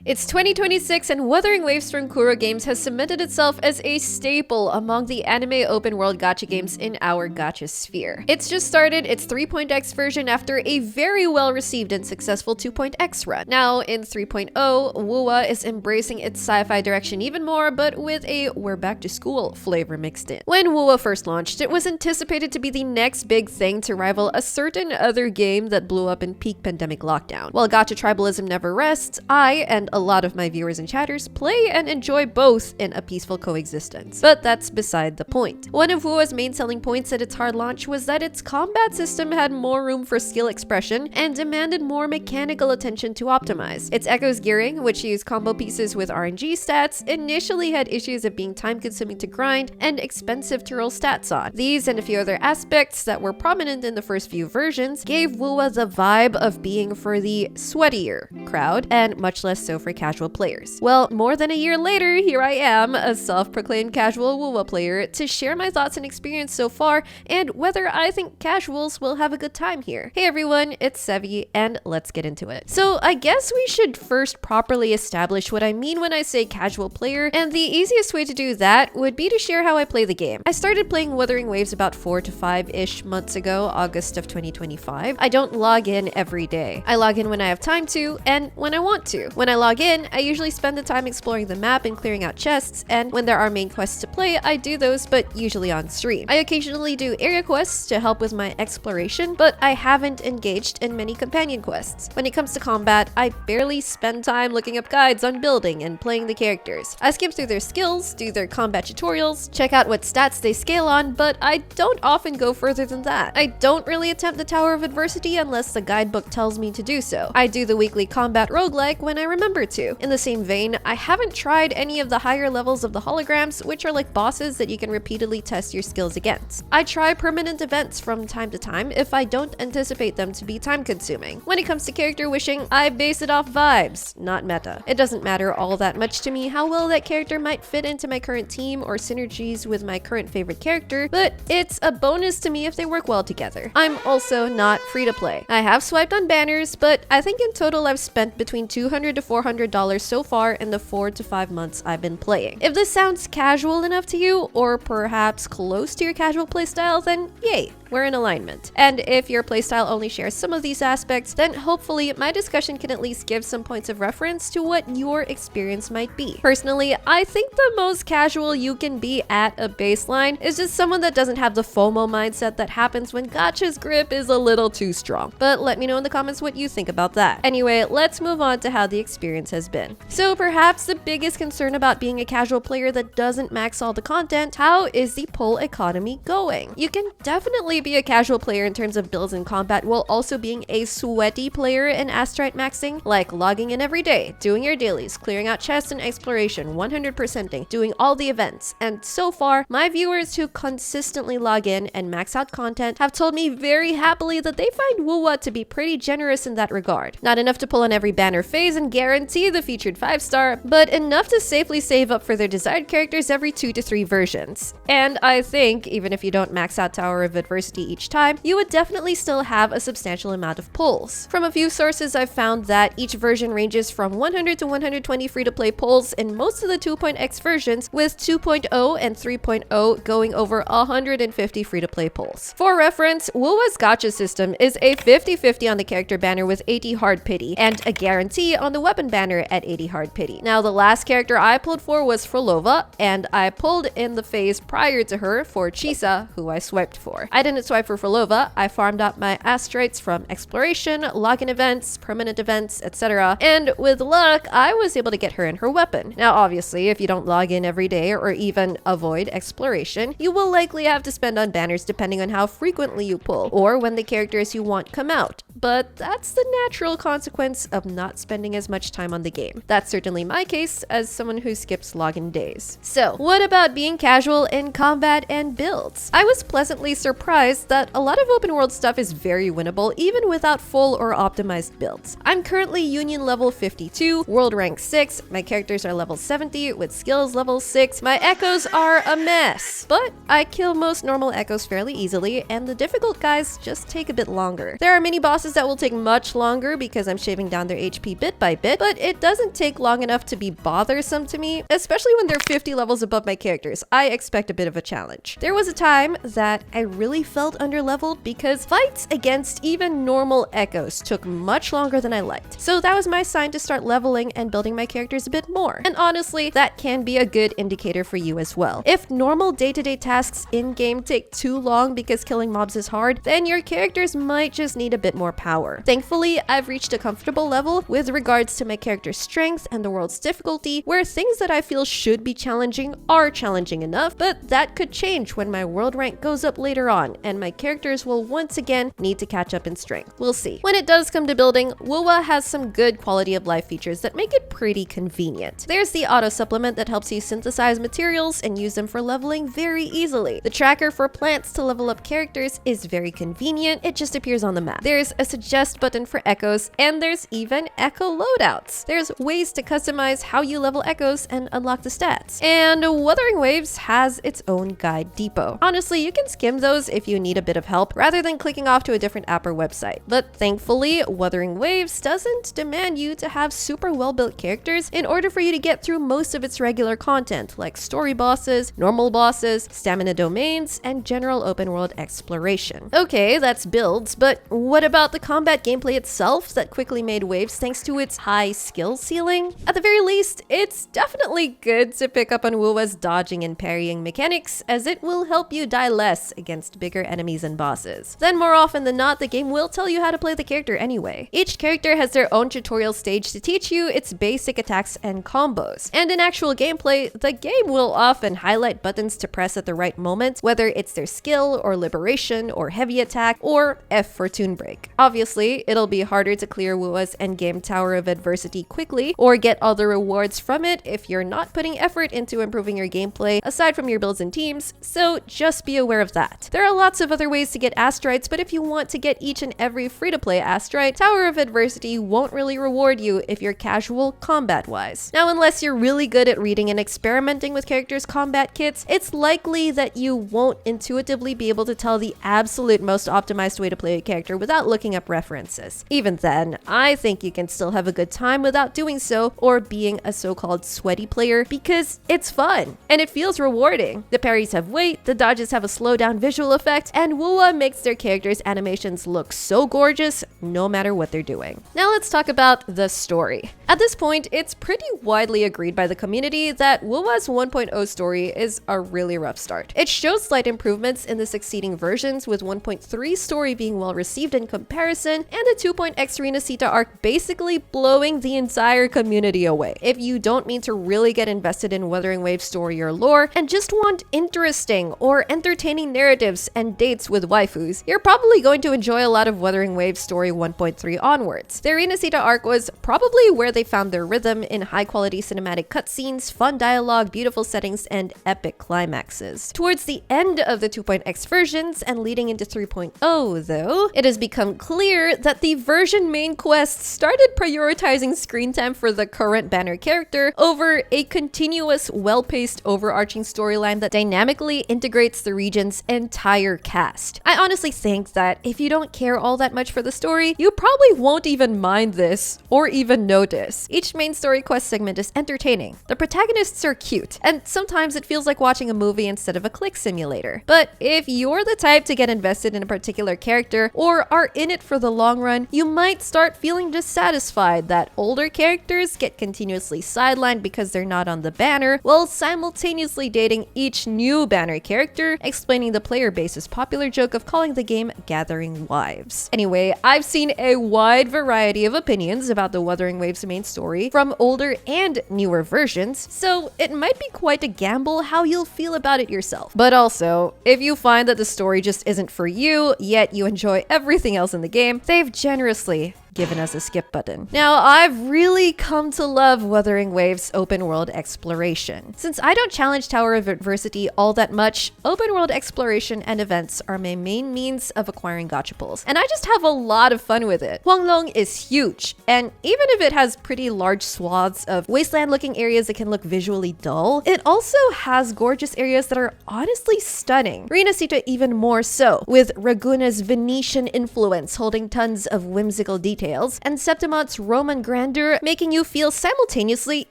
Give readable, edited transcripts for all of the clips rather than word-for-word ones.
It's 2026 and Wuthering Waves from Kuro Games has cemented itself as a staple among the anime open world gacha games in our gacha sphere. It's just started its 3.x version after a very well received and successful 2.x run. Now in 3.0, Wuwa is embracing its sci-fi direction even more, but with a we're back to school flavor mixed in. When Wuwa first launched, it was anticipated to be the next big thing to rival a certain other game that blew up in peak pandemic lockdown. While gacha tribalism never rests, I and a lot of my viewers and chatters play and enjoy both in a peaceful coexistence. But that's beside the point. One of Wuwa's main selling points at its hard launch was that its combat system had more room for skill expression and demanded more mechanical attention to optimize. Its Echo's gearing, which used combo pieces with RNG stats, initially had issues of being time-consuming to grind and expensive to roll stats on. These and a few other aspects that were prominent in the first few versions gave Wuwa the vibe of being for the sweatier crowd, and much less so for casual players. Well, more than a year later, here I am, a self-proclaimed casual Wuwa player, to share my thoughts and experience so far, and whether I think casuals will have a good time here. Hey everyone, it's Sevy, and let's get into it. So I guess we should first properly establish what I mean when I say casual player, and the easiest way to do that would be to share how I play the game. I started playing Wuthering Waves about 4 to 5-ish months ago, August of 2025. I don't log in every day. I log in when I have time to, and when I want to. When I log in, I usually spend the time exploring the map and clearing out chests, and when there are main quests to play, I do those, but usually on stream. I occasionally do area quests to help with my exploration, but I haven't engaged in many companion quests. When it comes to combat, I barely spend time looking up guides on building and playing the characters. I skim through their skills, do their combat tutorials, check out what stats they scale on, but I don't often go further than that. I don't really attempt the Tower of Adversity unless the guidebook tells me to do so. I do the weekly combat roguelike when I remember to. In the same vein, I haven't tried any of the higher levels of the holograms, which are like bosses that you can repeatedly test your skills against. I try permanent events from time to time if I don't anticipate them to be time consuming. When it comes to character wishing, I base it off vibes, not meta. It doesn't matter all that much to me how well that character might fit into my current team or synergies with my current favorite character, but it's a bonus to me if they work well together. I'm also not free to play. I have swiped on banners, but I think in total I've spent between $200 to $400 so far in the 4 to 5 months I've been playing. If this sounds casual enough to you, or perhaps close to your casual playstyle, then yay, we're in alignment. And if your playstyle only shares some of these aspects, then hopefully my discussion can at least give some points of reference to what your experience might be. Personally, I think the most casual you can be at a baseline is just someone that doesn't have the FOMO mindset that happens when gacha's grip is a little too strong. But let me know in the comments what you think about that. Anyway, let's move on to how the experience has been. So perhaps the biggest concern about being a casual player that doesn't max all the content, how is the pull economy going? You can definitely be a casual player in terms of builds and combat while also being a sweaty player in Astrite maxing, like logging in every day, doing your dailies, clearing out chests and exploration, 100%ing, doing all the events. And so far, my viewers who consistently log in and max out content have told me very happily that they find Wuwa to be pretty generous in that regard. Not enough to pull on every banner phase and guarantee the featured 5-star, but enough to safely save up for their desired characters every 2 to 3 versions. And I think, even if you don't max out Tower of Adversity each time, you would definitely still have a substantial amount of pulls. From a few sources, I've found that each version ranges from 100 to 120 free-to-play pulls in most of the 2.x versions, with 2.0 and 3.0 going over 150 free-to-play pulls. For reference, Wuwa's gacha system is a 50-50 on the character banner with 80 hard pity, and a guarantee on the weapon banner at 80 hard pity. Now, the last character I pulled for was Frolova, and I pulled in the phase prior to her for Chisa, who I swiped for. I didn't swipe for Frolova. I farmed up my astrites from exploration, login events, permanent events, etc. And with luck, I was able to get her in her weapon. Now, obviously, if you don't log in every day or even avoid exploration, you will likely have to spend on banners depending on how frequently you pull, or when the characters you want come out. But that's the natural consequence of not spending as much time on the game. That's certainly my case as someone who skips login days. So, what about being casual in combat and builds? I was pleasantly surprised realized that a lot of open world stuff is very winnable even without full or optimized builds. I'm currently Union level 52, world rank 6, my characters are level 70 with skills level 6, my echoes are a mess, but I kill most normal echoes fairly easily and the difficult guys just take a bit longer. There are mini bosses that will take much longer because I'm shaving down their HP bit by bit, but it doesn't take long enough to be bothersome to me, especially when they're 50 levels above my characters. I expect a bit of a challenge. There was a time that I really felt underleveled because fights against even normal echoes took much longer than I liked. So that was my sign to start leveling and building my characters a bit more. And honestly, that can be a good indicator for you as well. If normal day-to-day tasks in-game take too long because killing mobs is hard, then your characters might just need a bit more power. Thankfully, I've reached a comfortable level with regards to my character's strength and the world's difficulty, where things that I feel should be challenging are challenging enough, but that could change when my world rank goes up later on, and my characters will once again need to catch up in strength. We'll see. When it does come to building, Wuwa has some good quality of life features that make it pretty convenient. There's the auto supplement that helps you synthesize materials and use them for leveling very easily. The tracker for plants to level up characters is very convenient, it just appears on the map. There's a suggest button for echoes, and there's even echo loadouts. There's ways to customize how you level echoes and unlock the stats. And Wuthering Waves has its own guide depot. Honestly, you can skim those if you need a bit of help rather than clicking off to a different app or website. But thankfully, Wuthering Waves doesn't demand you to have super well-built characters in order for you to get through most of its regular content, like story bosses, normal bosses, stamina domains, and general open world exploration. Okay, that's builds, but what about the combat gameplay itself that quickly made waves thanks to its high skill ceiling? At the very least, it's definitely good to pick up on Wuwa's dodging and parrying mechanics, as it will help you die less against bigger enemies and bosses. Then more often than not, the game will tell you how to play the character anyway. Each character has their own tutorial stage to teach you its basic attacks and combos. And in actual gameplay, the game will often highlight buttons to press at the right moment, whether it's their skill or liberation or heavy attack or F for toon break. Obviously, it'll be harder to clear Wuwa's endgame Tower of Adversity quickly or get all the rewards from it if you're not putting effort into improving your gameplay aside from your builds and teams, so just be aware of that. There are lots of other ways to get asteroids, but if you want to get each and every free-to-play asteroid, Tower of Adversity won't really reward you if you're casual combat-wise. Now, unless you're really good at reading and experimenting with characters' combat kits, it's likely that you won't intuitively be able to tell the absolute most optimized way to play a character without looking up references. Even then, I think you can still have a good time without doing so or being a so-called sweaty player because it's fun and it feels rewarding. The parries have weight, the dodges have a slowdown visual effect, and Wuwa makes their characters' animations look so gorgeous no matter what they're doing. Now let's talk about the story. At this point, it's pretty widely agreed by the community that Wuwa's 1.0 story is a really rough start. It shows slight improvements in the succeeding versions, with 1.3 story being well received in comparison, and the 2.x Renacita arc basically blowing the entire community away. If you don't mean to really get invested in Wuthering Waves story or lore, and just want interesting or entertaining narratives and dates with waifus, you're probably going to enjoy a lot of Wuthering Waves story 1.3 onwards. The Renacita arc was probably where they found their rhythm in high-quality cinematic cutscenes, fun dialogue, beautiful settings, and epic climaxes. Towards the end of the 2.x versions and leading into 3.0, though, it has become clear that the version main quest started prioritizing screen time for the current banner character over a continuous, well-paced, overarching storyline that dynamically integrates the region's entire cast. I honestly think that if you don't care all that much for the story, you probably won't even mind this or even notice. Each main story quest segment is entertaining. The protagonists are cute, and sometimes it feels like watching a movie instead of a click simulator. But if you're the type to get invested in a particular character or are in it for the long run, you might start feeling dissatisfied that older characters get continuously sidelined because they're not on the banner, while simultaneously dating each new banner character, explaining the player base's popular joke of calling the game Gathering Wives. Anyway, I've seen a wide variety of opinions about the Wuthering Waves main story from older and newer versions, so it might be quite a gamble how you'll feel about it yourself. But also, if you find that the story just isn't for you, yet you enjoy everything else in the game, they've generously given us a skip button. Now, I've really come to love Wuthering Waves open world exploration. Since I don't challenge Tower of Adversity all that much, open world exploration and events are my main means of acquiring gacha pulls, and I just have a lot of fun with it. Huanglong is huge, and even if it has pretty large swaths of wasteland-looking areas that can look visually dull, it also has gorgeous areas that are honestly stunning. Rinasita even more so, with Raguna's Venetian influence holding tons of whimsical details, and Septimont's Roman grandeur making you feel simultaneously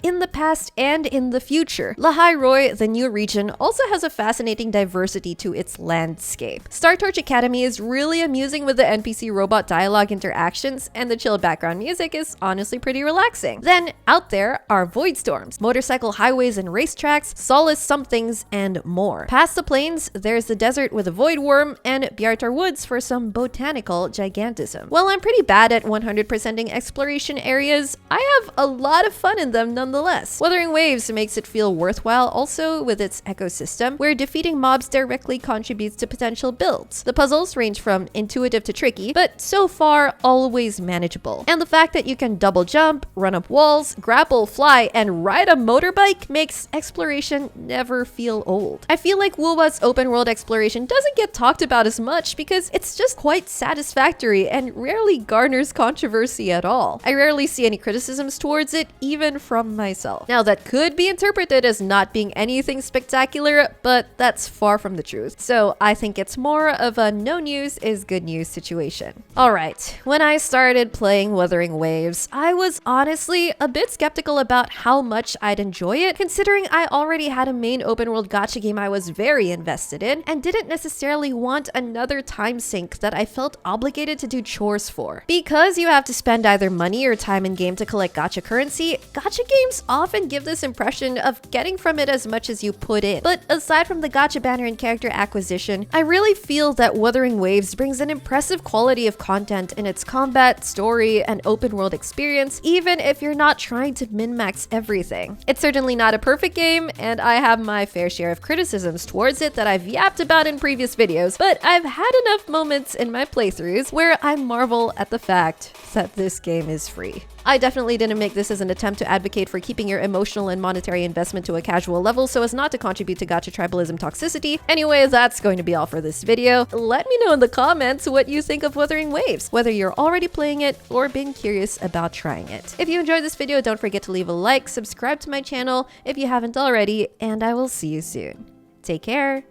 in the past and in the future. Lahai-roi, the new region, also has a fascinating diversity to its landscape. Star Torch Academy is really amusing with the NPC robot dialogue interactions, and the chill background music is honestly pretty relaxing. Then, out there are void storms, motorcycle highways and racetracks, solace somethings, and more. Past the plains, there's the desert with a void worm, and Bjartar Woods for some botanical gigantism. While I'm pretty bad at 100%ing exploration areas, I have a lot of fun in them nonetheless. Wuthering Waves makes it feel worthwhile also with its ecosystem, where defeating mobs directly contributes to potential builds. The puzzles range from intuitive to tricky, but so far always manageable. And the fact that you can double jump, run up walls, grapple, fly, and ride a motorbike makes exploration never feel old. I feel like Wuwa's open world exploration doesn't get talked about as much because it's just quite satisfactory and rarely garners controversy at all. I rarely see any criticisms towards it, even from myself. Now, that could be interpreted as not being anything spectacular, but that's far from the truth. So I think it's more of a no news is good news situation. Alright, when I started playing Wuthering Waves, I was honestly a bit skeptical about how much I'd enjoy it, considering I already had a main open world gacha game I was very invested in, and didn't necessarily want another time sink that I felt obligated to do chores for. Because you have to spend either money or time in game to collect gacha currency, gacha games often give this impression of getting from it as much as you put in. But aside from the gacha banner and character acquisition, I really feel that Wuthering Waves brings an impressive quality of content in its combat, story, and open world experience, even if you're not trying to min-max everything. It's certainly not a perfect game, and I have my fair share of criticisms towards it that I've yapped about in previous videos, but I've had enough moments in my playthroughs where I marvel at the fact that this game is free. I definitely didn't make this as an attempt to advocate for keeping your emotional and monetary investment to a casual level so as not to contribute to gacha tribalism toxicity. Anyway, that's going to be all for this video. Let me know in the comments what you think of Wuthering Waves, whether you're already playing it or being curious about trying it. If you enjoyed this video, don't forget to leave a like, subscribe to my channel if you haven't already, and I will see you soon. Take care!